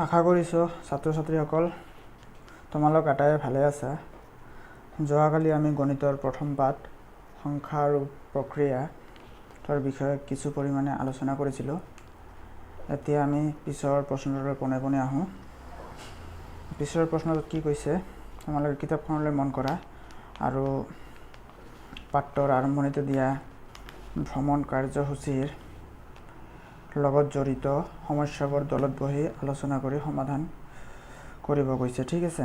আশা কৰিছোঁ ছাত্ৰ ছাত্ৰীসকল তোমালোক আটায়ে ভালে আছা। যোৱাকালি আমি গণিতৰ প্ৰথম পাঠ সংখ্যা আৰু প্ৰক্ৰিয়া তাৰ বিষয়ে কিছু পৰিমাণে আলোচনা কৰিছিলোঁ। এতিয়া আমি পিছৰ প্ৰশ্নলৈ পোনে পোনে আহোঁ। পিছৰ প্ৰশ্নটোত কি কৈছে তোমালোকে কিতাপখনলৈ মন কৰা আৰু পাঠৰ আৰম্ভণিতে দিয়া ভ্ৰমণ কাৰ্যসূচীৰ লগত জড়িত সমস্যাবোৰ দলত বহি আলোচনা কৰি সমাধান কৰিব কৈছে। ঠিক আছে,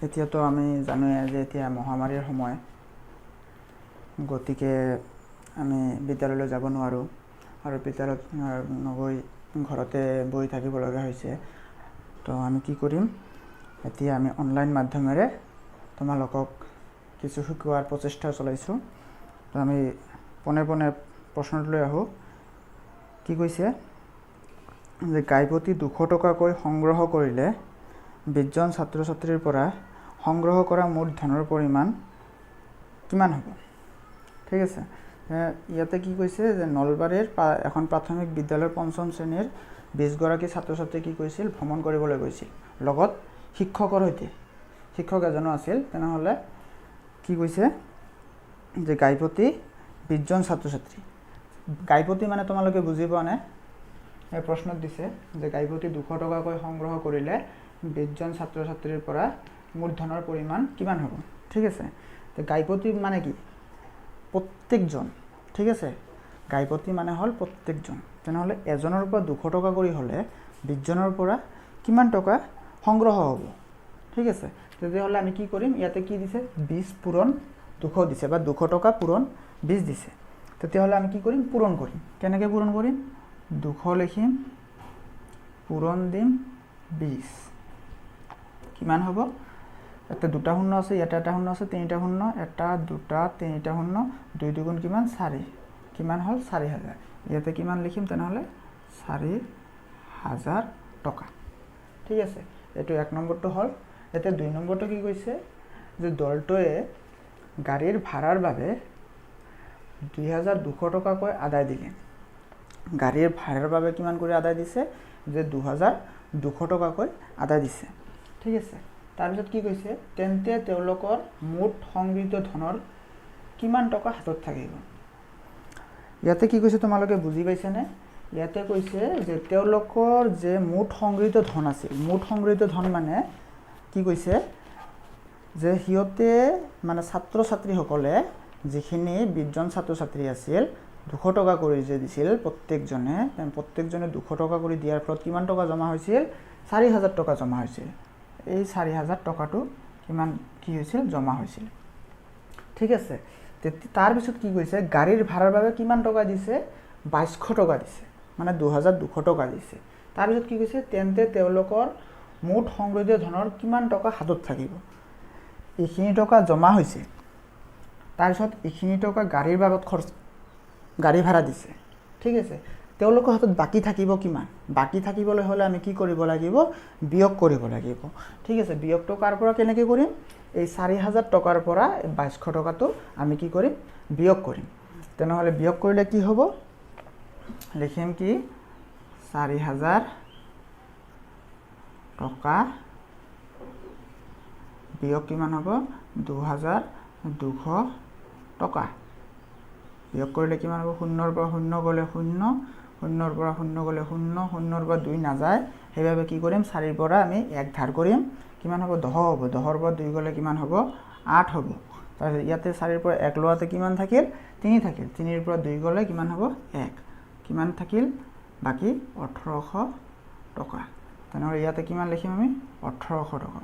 এতিয়াতো আমি জানোৱে যে এতিয়া মহামাৰীৰ সময়, গতিকে আমি বিদ্যালয়লৈ যাব নোৱাৰোঁ আৰু বিদ্যালয়ত নগৈ ঘৰতে বহি থাকিব লগা হৈছে। তো আমি কি কৰিম, এতিয়া আমি অনলাইন মাধ্যমেৰে তোমালোকক কিছু শিকোৱাৰ প্ৰচেষ্টা চলাইছোঁ। তো আমি পোনে পোনে প্ৰশ্নটোলৈ আহোঁ। কি কৈছে যে গাইপতি 200 টকাকৈ সংগ্ৰহ কৰিলে 20 জন ছাত্ৰ ছাত্ৰীৰ পৰা সংগ্ৰহ কৰা মুঠ ধনৰ পৰিমাণ কিমান হ'ব? ঠিক আছে, ইয়াতে কি কৈছে যে নলবাৰীৰ এখন প্ৰাথমিক বিদ্যালয়ৰ 5ম শ্ৰেণীৰ 20 গৰাকী ছাত্ৰ ছাত্ৰী কি কৈছিল, ভ্ৰমণ কৰিবলৈ গৈছিল, লগত শিক্ষকৰ সৈতে শিক্ষক এজনো আছিল। তেনেহ'লে কি কৈছে যে গাইপতি 20 জন ছাত্ৰ ছাত্ৰী। গাইপতি মানে তোমালোকে বুজি পোৱা নাই, এই প্ৰশ্নত দিছে যে গাইপতি 200 টকাকৈ সংগ্ৰহ কৰিলে 20 জন ছাত্ৰ ছাত্ৰীৰ পৰা মুঠ ধনৰ পৰিমাণ কিমান হ'ব? ঠিক আছে, তো গাইপতি মানে কি? প্ৰত্যেকজন। ঠিক আছে, গাইপতি মানে হ'ল প্ৰত্যেকজন। তেনেহ'লে এজনৰ পৰা 200 টকা কৰি হ'লে 20 জনৰ পৰা কিমান টকা সংগ্ৰহ হ'ব? ঠিক আছে, তেতিয়াহ'লে আমি কি কৰিম, ইয়াতে কি দিছে 20 পূৰণ 200 দিছে বা 200 টকা পূৰণ 20 দিছে। তেতিয়াহ'লে আমি কি কৰিম, পূৰণ কৰিম। কেনেকৈ পূৰণ কৰিম? 200 লিখিম, পূৰণ দিম 20, কিমান হ'ব? ইয়াতে 2টা শূন্য আছে, ইয়াতে এটা শূন্য আছে, 3টা শূন্য, 1 2 3টা শূন্য, 2 2 কিমান 4, কিমান হ'ল 4000। ইয়াতে কিমান লিখিম তেনেহ'লে 4000 টকা। ঠিক আছে, এইটো 1 নম্বৰটো হ'ল। এতিয়া 2 নম্বৰটো কি কৈছে যে দলটোৱে গাড়ীৰ ভাড়াৰ বাবে 2200 টকাকৈ আদায় দিলে। গাড়ীৰ ভাড়াৰ বাবে কিমান কৰি আদায় দিছে, যে 2200 টকাকৈ আদায় দিছে। ঠিক আছে, তাৰপিছত কি কৈছে, তেন্তে তেওঁলোকৰ মুঠ সংগৃহীত ধনৰ কিমান টকা হাতত থাকিব? ইয়াতে কি কৈছে তোমালোকে বুজি পাইছানে? ইয়াতে কৈছে যে তেওঁলোকৰ যে মুঠ সংগৃহীত ধন আছিল, মুঠ সংগৃহীত ধন মানে কি কৈছে যে সিহঁতে মানে ছাত্ৰ ছাত্ৰীসকলে যিখিনি 20 জন ছাত্ৰ ছাত্ৰী আছিল 200 টকা কৰি যে দিছিল প্ৰত্যেকজনে 200 টকা কৰি দিয়াৰ ফলত কিমান টকা জমা হৈছিল? 4000 টকা জমা হৈছিল। এই 4000 টকাটো কিমান কি হৈছিল, জমা হৈছিল। ঠিক আছে, তাৰপিছত কি কৈছে, গাড়ীৰ ভাড়াৰ বাবে কিমান টকা দিছে? 2200 টকা দিছে, মানে 2200 টকা দিছে। তাৰপিছত কি কৈছে, তেন্তে তেওঁলোকৰ মুঠ সংগৃহীত ধনৰ কিমান টকা হাতত থাকিব? এইখিনি টকা জমা হৈছে, তাৰপিছত এইখিনি টকা গাড়ীৰ বাবদ খৰচ, গাড়ী ভাড়া দিছে। ঠিক আছে, তেওঁলোকৰ হাতত বাকী থাকিব কিমান? বাকী থাকিবলৈ হ'লে আমি কি কৰিব লাগিব, বিয়োগ কৰিব লাগিব। ঠিক আছে, বিয়োগটো কাৰ পৰা কেনেকৈ কৰিম? এই 4000 টকাৰ পৰা 2200 টকাটো আমি কি কৰিম, বিয়োগ কৰিম। তেনেহ'লে বিয়োগ কৰিলে কি হ'ব, লিখিম কি 4000 টকা বিয়োগ কিমান হ'ব, 2200 টকা। বিয়োগ কৰিলে কিমান হ'ব, 0ৰ পৰা 0 গ'লে 0, 0ৰ পৰা 0 গ'লে 0, 0ৰ পৰা 2 নাযায়, সেইবাবে কি কৰিম, 4ৰ পৰা আমি 1 ধাৰ কৰিম, কিমান হ'ব, 10 হ'ব। 10ৰ পৰা 2 গ'লে কিমান হ'ব, 8 হ'ব। তাৰপিছত ইয়াতে 4ৰ পৰা 1 লোৱাতে কিমান থাকিল, 3 থাকিল। 3ৰ পৰা 2 গ'লে কিমান হ'ব, 1, কিমান থাকিল বাকী 1800 টকা। তেনেহ'লে ইয়াতে কিমান লিখিম আমি, 1800 টকা,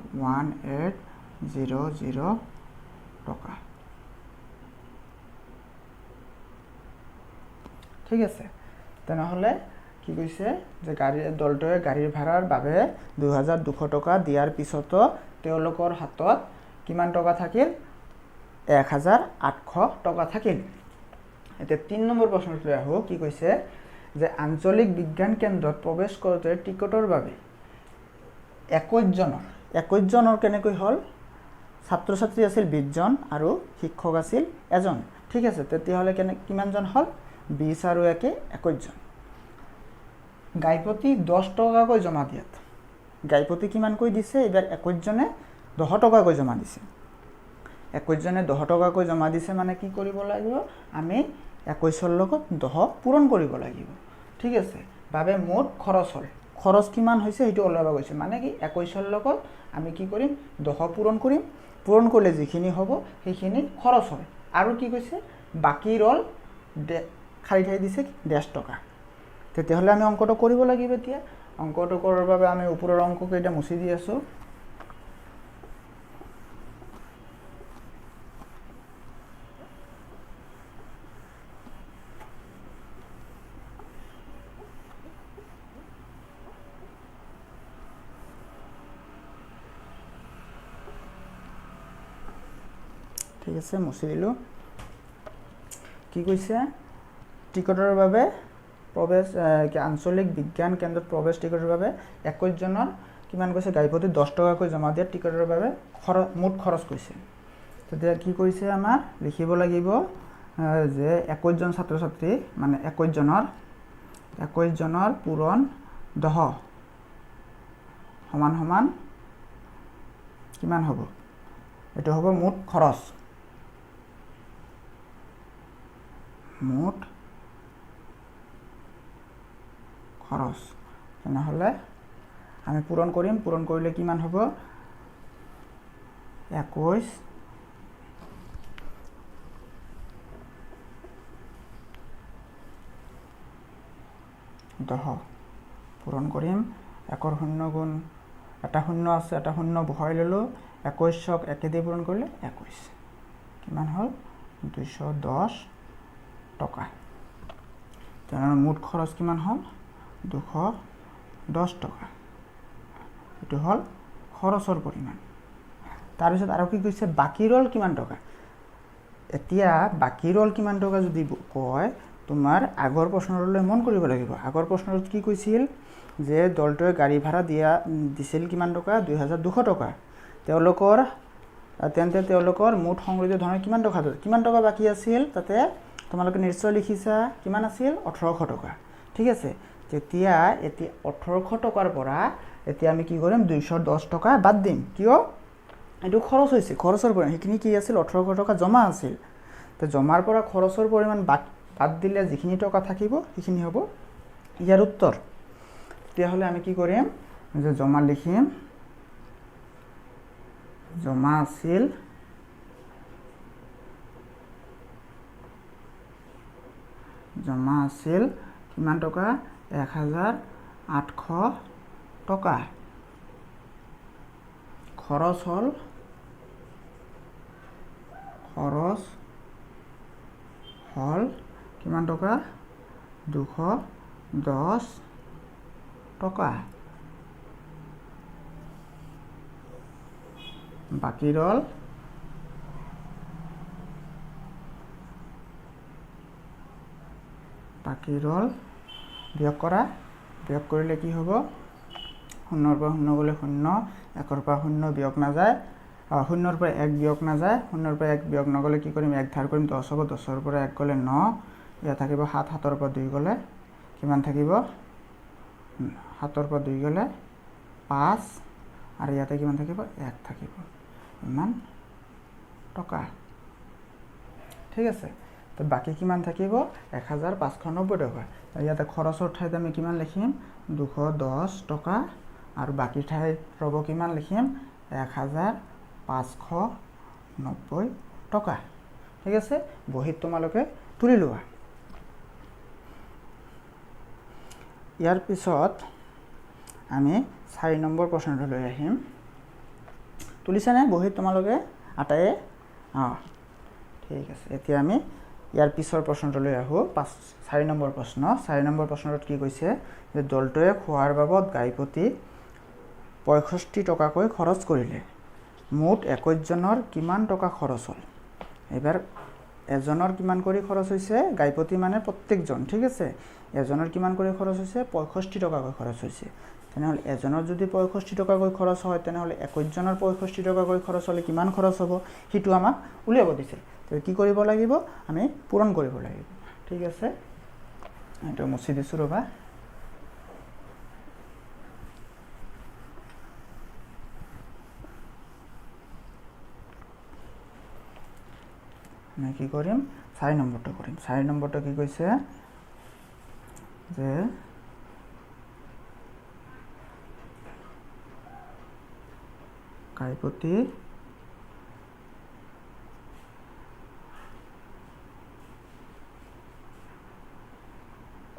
1800 টকা। ঠিক আছে, তেনেহ'লে কি কৈছে যে দলটোৱে গাড়ীৰ ভাড়াৰ বাবে 2200 টকা দিয়াৰ পিছতো তেওঁলোকৰ হাতত কিমান টকা থাকিল, 1800 টকা থাকিল। এতিয়া 3 নম্বৰ প্ৰশ্নটোলৈ আহোঁ। কি কৈছে যে আঞ্চলিক বিজ্ঞান কেন্দ্ৰত প্ৰৱেশ কৰোঁতে টিকটৰ বাবে 21 জনৰ কেনেকৈ হ'ল, ছাত্ৰ ছাত্ৰী আছিল 20 জন আৰু শিক্ষক আছিল এজন। ঠিক আছে তেতিয়াহ'লে কিমানজন হ'ল 20 আৰু 1 21 জন গাইপতি 10 টকাকৈ জমা দিয়াত গাইপতি কিমানকৈ দিছে এবাৰ 21 জনে 10 টকাকৈ জমা দিছে 21 জনে 10 টকাকৈ জমা দিছে মানে কি কৰিব লাগিব আমি 21 ৰ লগত 10 পূৰণ কৰিব লাগিব ঠিক আছে বাবে মোট খৰচ হ'ল খৰচ কিমান হৈছে হেতু ওলাবা গৈছে মানে কি 21 ৰ লগত আমি কি কৰিম 10 পূৰণ কৰিম পূৰণ কৰিলে যিখিনি হ'ব সেইখিনি খৰচ হয় আৰু কি কৈছে বাকি ৰল খালি ঠাই দিছে 1.5 টকা তেতিয়াহ'লে আমি অংকটো কৰিব লাগিব এতিয়া অংকটো কৰাৰ বাবে আমি ওপৰৰ অংককেইটা মুছি দি আছো ঠিক আছে মুছি দিলো কি কৈছে টিকটৰ বাবে প্ৰবেশ আঞ্চলিক বিজ্ঞান কেন্দ্ৰত প্ৰবেশ টিকটৰ বাবে 21 জনৰ কিমান কৈছে গাইপতি 10 টকাকৈ জমা দিয়া টিকটৰ বাবে মুঠ খৰচ কৈছে তেতিয়া কি কৈছে আমাৰ লিখিব লাগিব যে 21 জন ছাত্ৰ ছাত্ৰী মানে 21 জনৰ পূৰণ 10 সমান সমান কিমান হ'ব এটো হ'ব মুঠ খৰচ মুঠ খৰচ তেনেহলে আমি পূৰণ কৰিম পূৰণ কৰিলে কিমান হ'ব 21 10 পূৰণ কৰিম 1 ৰ 0 গুণ এটা 0 আছে এটা 0 বহাই ললো 21ক 1 দিয়ে পূৰণ কৰিলে 21 কিমান হ'ল 210 টকা তেনেহলে মুঠ খৰচ কিমান হ'ল 210 টকা এটো হল খৰচৰ পৰিমাণ তাৰ পিছত আৰু কি কৈছে বাকি ৰল কিমান টকা এতিয়া বাকি ৰল কিমান টকা যদি কয় তোমাৰ আগৰ প্ৰশ্নলৈ মন কৰিব লাগিব আগৰ প্ৰশ্নত কি কৈছিল যে দলটোৱে গাড়ী ভাড়া দিছিল কিমান টকা 2200 টকা তেওঁলোকৰ মুঠ সংগৃহীত ধন কিমান টকা বাকি আছিল তাতে তোমালোকে নিশ্চয় লিখিছা কিমান আছিল 1800 টকা ঠিক আছে তেতিয়া এতি 1800 টকাৰ পৰা এতিয়া আমি কি কৰিম 210 টকা বাদ দিম কিয় এটো খৰচ হৈছে খৰচৰ পৰিমাণ হেখিনি কি আছিল 1800 টকা জমা আছিল তে জমাৰ পৰা খৰচৰ পৰিমাণ বাদ দিলে যিখিনি টকা থাকিব সেইখিনি হ'ব ইয়াৰ উত্তৰ তেতিয়া হলে আমি কি কৰিম যে জমা লিখিম জমা আছিল কিমান টকা 1800 টকা খৰচ হল কিমান টকা 210 টকা বাকি ৰল বিয়োগ কৰিলে কি হ'ব 0 ৰ পৰা 0 গলে 0 1 ৰ পৰা 0 বিয়োগ না যায় 0 ৰ পৰা 1 বিয়োগ না যায় 0 ৰ পৰা 1 বিয়োগ নগলে কি কৰিম 1 ধাৰ কৰিম 10 হ'ব 10 ৰ পৰা 1 গলে 9 ইয়া থাকিব 7 7 ৰ পৰা 2 গলে কিমান থাকিব 7 ৰ পৰা 2 গলে 5 আৰু ইয়াতে কিমান থাকিব 1 থাকিব ইমান টকা ঠিক আছে তো বাকি কিমান থাকিব 1590 টকা ইয়াতে খৰচৰ ঠাইত আমি কিমান লিখিম 210 টকা আৰু বাকি ঠাইত ৰব কিমান লিখিম 1590 টকা ঠিক আছে বহিত তোমালোকে তুলি লোৱা ইয়াৰ পিছত আমি 4 নম্বৰ প্ৰশ্নটো লৈ আহিম তুলিছানে বহিত তোমালোকে আটায়ে ঠিক আছে এতিয়া আমি ইয়াৰ পিছৰ প্ৰশ্নটো লৈ আহো 4 নম্বৰ প্ৰশ্ন 4 নম্বৰ প্ৰশ্নত কি কৈছে যে দলটোৱে খোৱাৰ বাবদ গাইপতি 65 টকাকৈ খৰচ কৰিলে মুঠ 21 জনৰ কিমান টকা খৰচ হ'ল এবাৰ এজনৰ কিমান কৰি খৰচ হৈছে গাইপতি মানে প্ৰত্যেকজন ঠিক আছে এজনৰ কিমান কৰি খৰচ হৈছে 65 টকাকৈ খৰচ হৈছে তেনেহলে এজনৰ যদি 65 টকাকৈ খৰচ হয় তেনেহলে 21 জনৰ 65 টকাকৈ খৰচ হলে কিমান খৰচ হ'ব হিটো আমাক উলিয়াব দিছে তো কি কৰিব লাগিব আমি পূৰণ কৰিব লাগিব ঠিক আছে এইটো মুছি দিছো ৰবা আমি কি কৰিম 4 নম্বৰটো কৰিম 4 নম্বৰটো কি কৈছে যে কাইপতি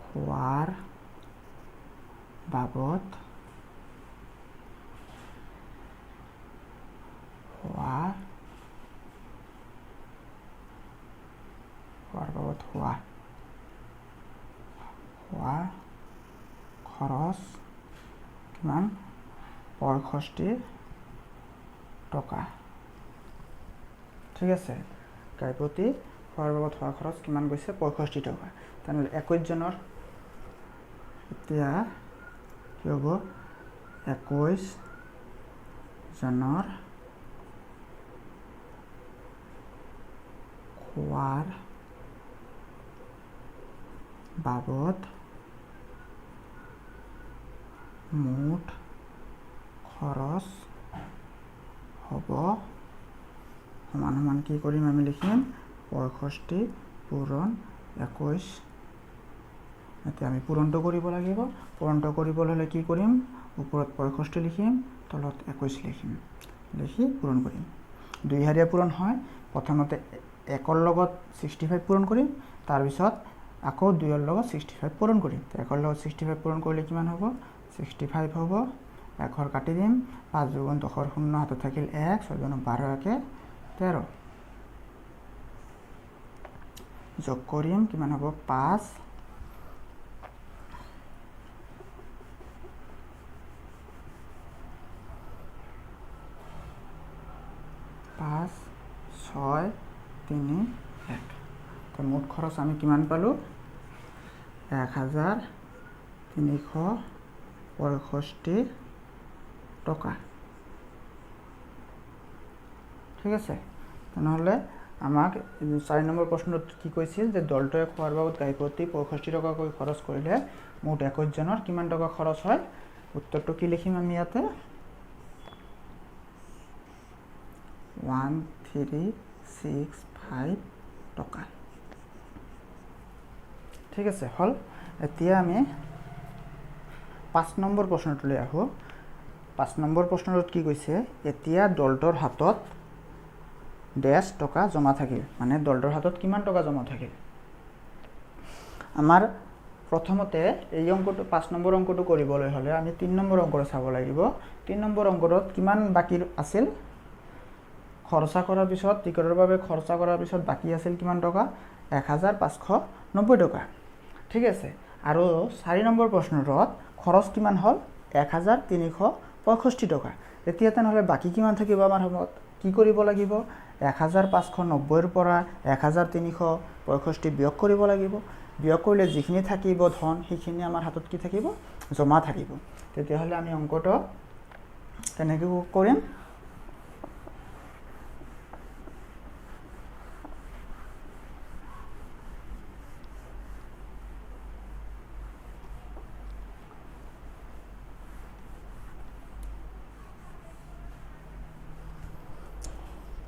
খোৱাৰ বাবদ হোৱা খৰচ কিমান 65 টকা ঠিক আছে কাইপতি খোৱাৰ বাবদ হোৱা খৰচ কিমান গৈছে 65 টকা তেনেহ'লে 21 জনৰ এতিয়া কি হ'ব 21 জনৰ খোৱাৰ বাবদ মুঠ খৰচ হ'ব সমান কি কৰিম আমি লিখিম 65 পূৰণ 21 এতিয়া আমি পূৰণটো কৰিব লাগিব পূৰণটো কৰিবলৈ হ'লে কি কৰিম ওপৰত 65 লিখিম তলত 21 লিখিম লিখি পূৰণ কৰিম দুই হাৰিয়া পূৰণ হয় প্ৰথমতে 1 ৰ লগত 65 পূৰণ কৰিম তাৰ পিছত আকৌ 2 ৰ লগত 65 পূৰণ কৰিম 1 ৰ লগত 65 পূৰণ কৰিলে কিমান হ'ব 65 হ'ব 1 ঘৰ কাটি দিম 5 × 10 ৰ 0 হাতত থাকিল 1 6 × 12 = 13 যোগ কৰিম কিমান হ'ব 5 6 3 1 তো মুঠ খৰচ আমি কিমান পালো 1365 টকা ঠিক আছে তেনেহ'লে আমাক 4 নম্বৰ প্ৰশ্নত কি কৈছিল যে দলটোৱে খোৱাৰ বাবদ গাইপতি 65 টকাকৈ খৰচ কৰিলে মুঠ 21 জনৰ কিমান টকা খৰচ হয় উত্তৰটো কি লিখিম আমি ইয়াতে 1365 টকা ঠিক আছে হল এতিয়া আমি 5 নম্বৰ প্ৰশ্নটোলৈ আহো 5 নম্বৰ প্ৰশ্নত কি কৈছে এতিয়া দলটোৰ হাতত ডেশ টকা জমা থাকিল মানে দলটোৰ হাতত কিমান টকা জমা থাকিল আমাৰ প্ৰথমতে এই অংকটো 5 নম্বৰ অংকটো কৰিবলৈ হলে আমি 3 নম্বৰ অংকটো চাব লাগিব 3 নম্বৰ অংকত কিমান বাকি আছিল খৰচা কৰাৰ পিছত টিকটৰ বাবে খৰচা কৰাৰ পিছত বাকি আছিল কিমান টকা 1590 টকা ঠিক আছে আৰু 4 নম্বৰ প্ৰশ্নত খৰচ কিমান হল 1365 টকা এতিয়া তেনেহলে বাকি কিমান থাকিব আমাৰ হাতত কি কৰিব লাগিব 1590 ৰ পৰা 1365 বিয়োগ কৰিব লাগিব বিয়োগ কৰিলে যিখিনি থাকিব ধন সেইখিনি আমাৰ হাতত কি থাকিব জমা থাকিব তেতিয়া হলে আমি অংকটো কেনেকৈ কৰিম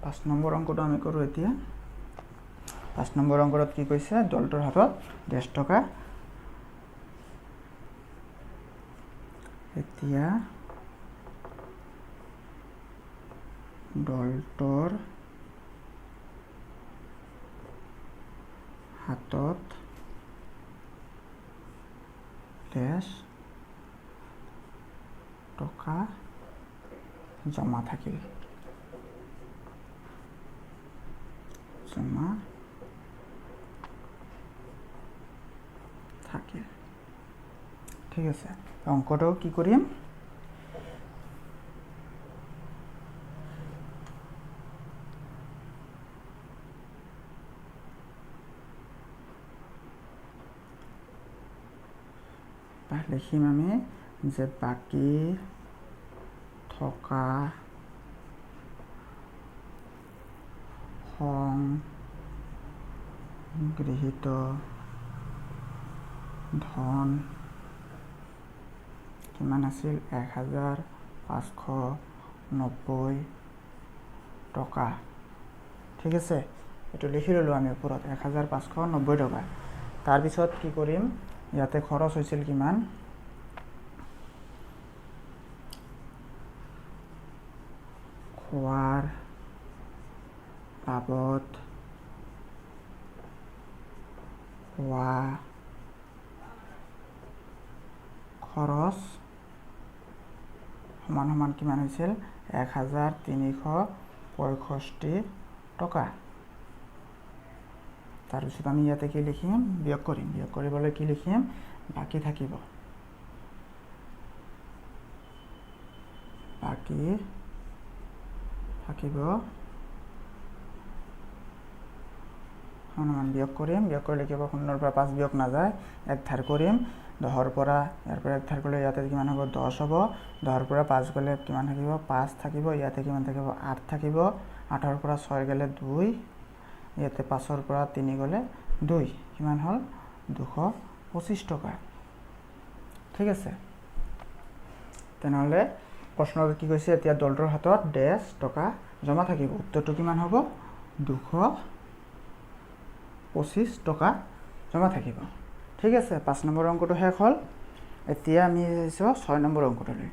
5 নম্বৰ অংকটো আমি কৰো এতিয়া 5 নম্বৰ অংকত কি কৈছে দলটোৰ হাতত 100 টকা এতিয়া দলটোৰ হাতত 100 টকা জমা থাকিল জমা থাকে ঠিক আছে অংকটো কি কৰিম লিখিম আমি যে বাকি থকা গৃহীত ধন কিমান আছিল 1590 টকা। ঠিক আছে, এইটো লিখি ল'লোঁ আমি ওপৰত 1590 টকা। তাৰপিছত কি কৰিম, ইয়াতে খৰচ হৈছিল কিমান, খোৱাৰ বাবদ হোৱা খৰচ সমান সমান কিমান হৈছিল 1365 টকা। তাৰপিছত আমি ইয়াতে কি লিখিম, বিয়োগ কৰিম। বিয়োগ কৰিবলৈ কি লিখিম, বাকী থাকিব, বাকী থাকিব সমান বিয়োগ কৰিম। বিয়োগ কৰিলে কি হ'ব, 0 পৰা 5 বিয়োগ নাযায়, 1 ধাৰ কৰিম। 10 পৰা ইয়াৰ পৰা 1 ধাৰ কৰিলে ইয়াতে কিমান হ'ব, 10 হ'ব। 10 পৰা 5 গ'লে কিমান থাকিব, 5 থাকিব। ইয়াতে কিমান থাকিব, 8 থাকিব। 8 পৰা 6 গ'লে 2, ইয়াতে 5 পৰা 3 গ'লে 2, কিমান হ'ল 225 টকা। ঠিক আছে, তেনেহ'লে প্ৰশ্নত কি কৈছে, এতিয়া দলটোৰ হাতত ডেছ টকা জমা থাকিব। উত্তৰটো কিমান হ'ব, 225 টকা জমা থাকিব। ঠিক আছে, 5 নম্বৰ অংকটো শেষ হ'ল। এতিয়া আমি আহিছোঁ 6 নম্বৰ অংকটোলৈ।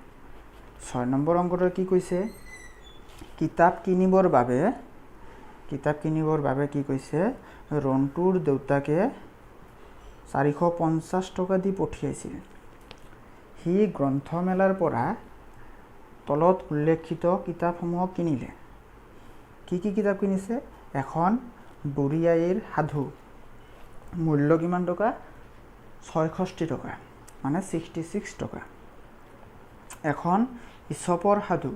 6 নম্বৰ অংকটো কি কৈছে, কিতাপ কিনিবৰ বাবে কি কৈছে, ৰন্টুৰ দেউতাকে 450 টকা দি পঠিয়াইছিল। সি গ্ৰন্থমেলাৰ পৰা তলত উল্লেখিত কিতাপসমূহ কিনিলে। কি কি কিতাপ কিনিছে, এখন বুঢ়ী আইৰ সাধু, মূল্য কিমান টকা, 66 টকা, মানে 66 টকা। এখন ইছপৰ সাধু,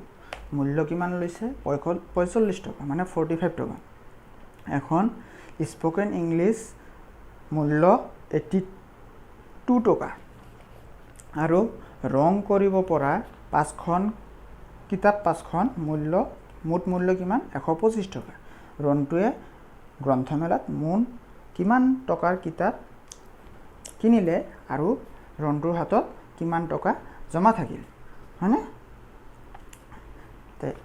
মূল্য কিমান লৈছে, 45 টকা, মানে 45 টকা। এখন স্পোকেন ইংলিছ, মূল্য 82 টকা। আৰু ৰং কৰিব পৰা 5খন কিতাপ, 5খন মুঠ মূল্য কিমান, 125 টকা। ৰন্টুৱে গ্ৰন্থমেলাত মুঠ কিমান টকাৰ কিতাপ কিনিলে আৰু ৰন্টুৰ হাতত কিমান টকা জমা থাকিল, হয়নে?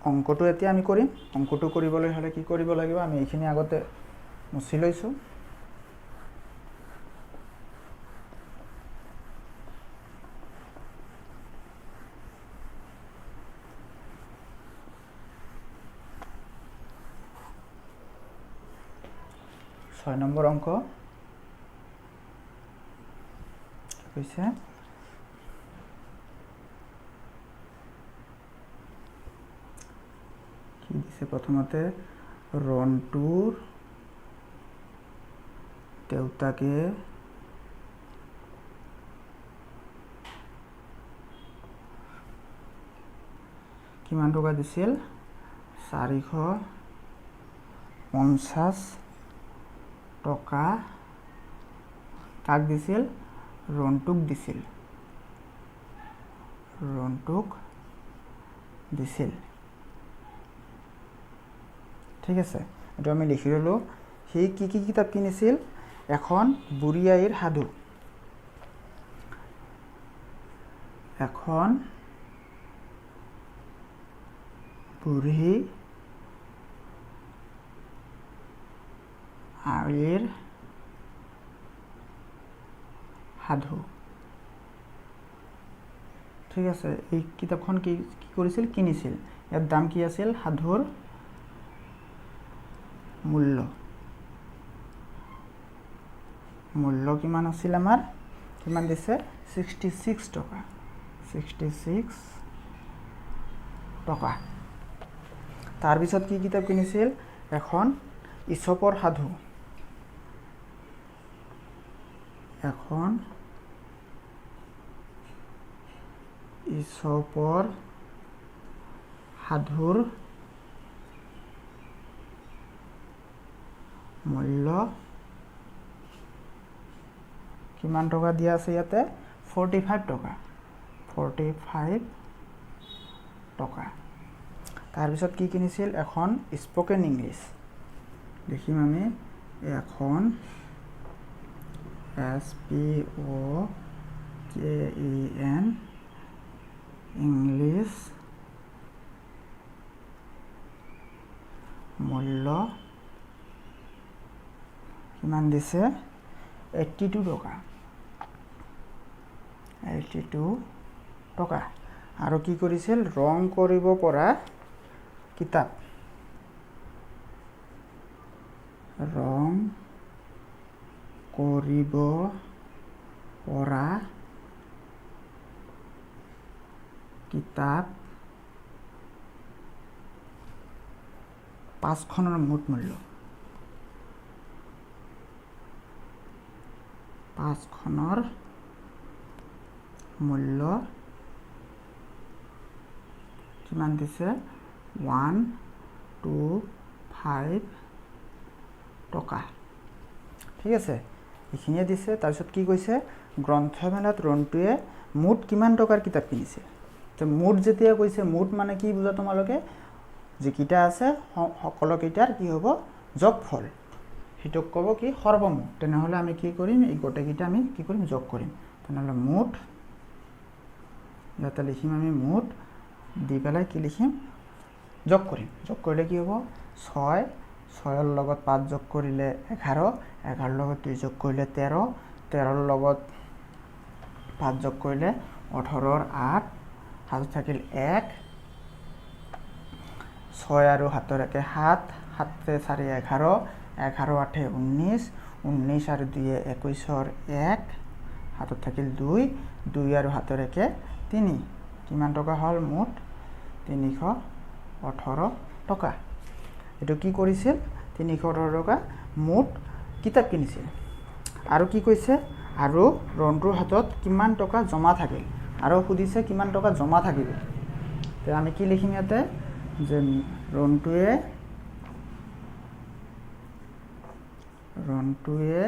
অংকটো এতিয়া আমি কৰিম। অংকটো কৰিবলৈ হ'লে কি কৰিব লাগিব, আমি এইখিনি আগতে মুচি লৈছোঁ। ছয় নম্বৰ অংক হৈছে, কি দিছে প্ৰথমতে, ৰন্টুৰ দেউতাকে কিমান টকা দিছিল, 450 টকা কাক দিছিল, ৰন্টুক দিছিল, ঠিক আছে, এইটো আমি লিখি ল'লোঁ। সি কি কি কিতাপ কিনিছিল, এখন বুঢ়ী আইৰ সাধু, এখন বুঢ়ী আইৰ সাধু। ঠিক আছে, এই কিতাপখন কি কৰিছিল, কিনিছিল। ইয়াৰ দাম কি আছিল, সাধুৰ মূল্য কিমান আছিল, আমাৰ কিমান দিছে, 66 টকা, 66 টকা। তাৰপিছত কি কিতাপ কিনিছিল, এখন ইছপৰ সাধু, এখন ইছপৰ সাধুৰ মূল্য কিমান টকা দিয়া আছে ইয়াতে, 45 টকা, 45 টকা। তাৰপিছত কি কিনিছিল, এখন স্পোকেন ইংলিছ, দেখিম আমি এখন SPOKEN ইংলিছ মূল্য কিমান দিছে 82 টকা 82 টকা আৰু কি কৰিছিল ৰং কৰিব পৰা কিতাপ ৰং কৰিব পৰা কিতাপ 5খনৰ মুঠ মূল্য 5খনৰ মূল্য কিমান দিছে 125 টকা ঠিক আছে এইখিনিয়ে দিছে তাৰপিছত কি কৈছে গ্ৰন্থমেলাত ৰন্টুৱে মুঠ কিমান টকাৰ কিতাপ কিনিছে তো মুঠ যেতিয়া কৈছে মুঠ মানে কি বুজা তোমালোকে যে কিটা আছে সকলো কিটাৰ কি হ'ব যোগফল হিটোক ক'ব কি সৰ্বমুঠ তেনেহলে আমি কি কৰিম এই গোটেইকিটা আমি কি কৰিম যোগ কৰিম তেনেহলে মুঠ ইয়াতে লিখিম আমি মুঠ দি পেলাই কি লিখিম যোগ কৰিম যোগ কৰিলে কি হ'ব 6 6 ৰ লগত 5 যোগ কৰিলে 11 11 ৰ লগত 2 যোগ কৰিলে 13 13 ৰ লগত 5 যোগ কৰিলে 18 ৰ 8 হাত থাকিল 1 6 আৰু 7 ৰ একে 7 7 তে 4 11 11 8 19 19 আৰু 2 21 ৰ 1 হাতত থাকিল 2 2 আৰু 7 ৰ একে 3 কিমান টকা হল মুঠ 318 টকা এটো কি কৰিছিল 318 টকা মুঠ কিতাপ কিনিছিল আৰু কি কৈছে আৰু ৰন্টুৰ হাতত কিমান টকা জমা থাকিল আৰু খুদিছে কিমান টকা জমা থাকিব তে আমি কি লিখিম ইয়াতে যে ৰন্টুৱে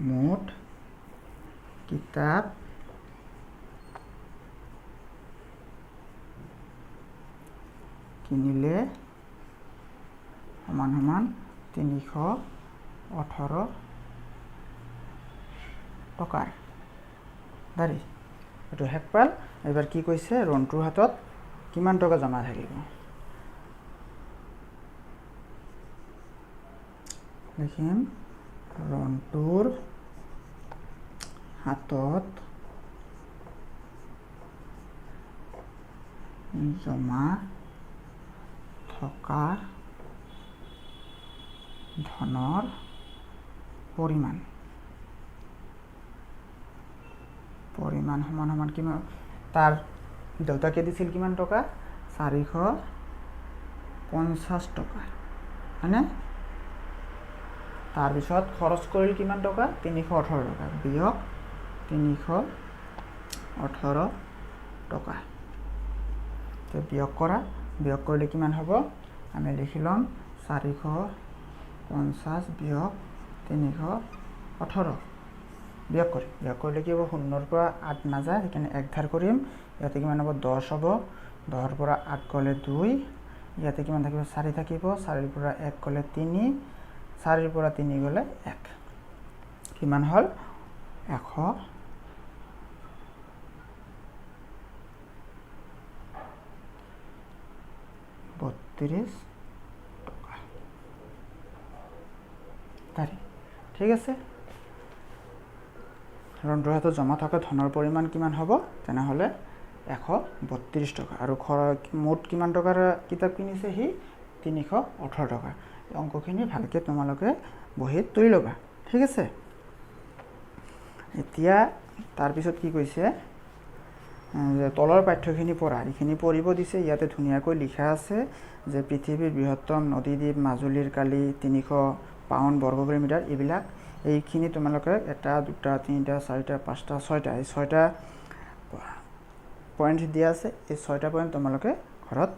মুঠ কিতাপ কিনিলে সমান সমান 318 টকাৰ দাৰি এটো হেক পাল এবাৰ কি কৈছে ৰন্টুৰ হাতত কিমান টকা জমা থাকিব লিখিম ৰন্টুৰ হাতত জমা থকা ধনৰ পৰিমাণ সমান সমান কিমান তাৰ দেউতাকে দিছিল কিমান টকা 450 টকা হয়নে তাৰ পিছত খৰচ কৰিল কিমান টকা 318 টকা বিয়োগ 318 টকা তো বিয়োগ কৰিলে কিমান হ'ব আমি লিখিলম 450 বিয়োগ 318 বিয়োগ কৰিলে কি হ'ব 0 ৰ পৰা 8 না যায় এখানে এক ধাৰ কৰিম ইয়াতে কিমান হ'ব 10 হ'ব 10 ৰ পৰা 8 গলে 2 ইয়াতে কিমান থাকিব 4 থাকিব 4 ৰ পৰা 1 গলে 3 4 ৰ পৰা 3 গলে 1 কিমান হল 132 টকা তাৰি ঠিক আছে ৰন্টুৰ হাতত জমা থকা ধনৰ পৰিমাণ কিমান হ'ব তেনেহলে 132 টকা আৰু মুঠ কিমান টকাৰ কিতাপ কিনিছে হি 318 টকা এই অংকখিনি ভালকে তোমালোকে বহিত তুলি লবা ঠিক আছে এতিয়া তাৰ পিছত কি কৈছে যে তলৰ পাঠ্যখিনি পঢ়া এইখিনি পঢ়িব দিছে ইয়াতে ধুনিয়াকৈ লিখা আছে যে পৃথিৱীৰ বৃহত্তম নদীদ্বীপ মাজুলীৰ কালি 352 বৰ্গ কিলোমিটাৰ এইবিলাক এইখিনি তোমালোকে 1 2 3 4 5 6টা এই 6টা পয়েন্ট দিয়া আছে এই 6টা পয়েন্ট তোমালোকে ঘৰত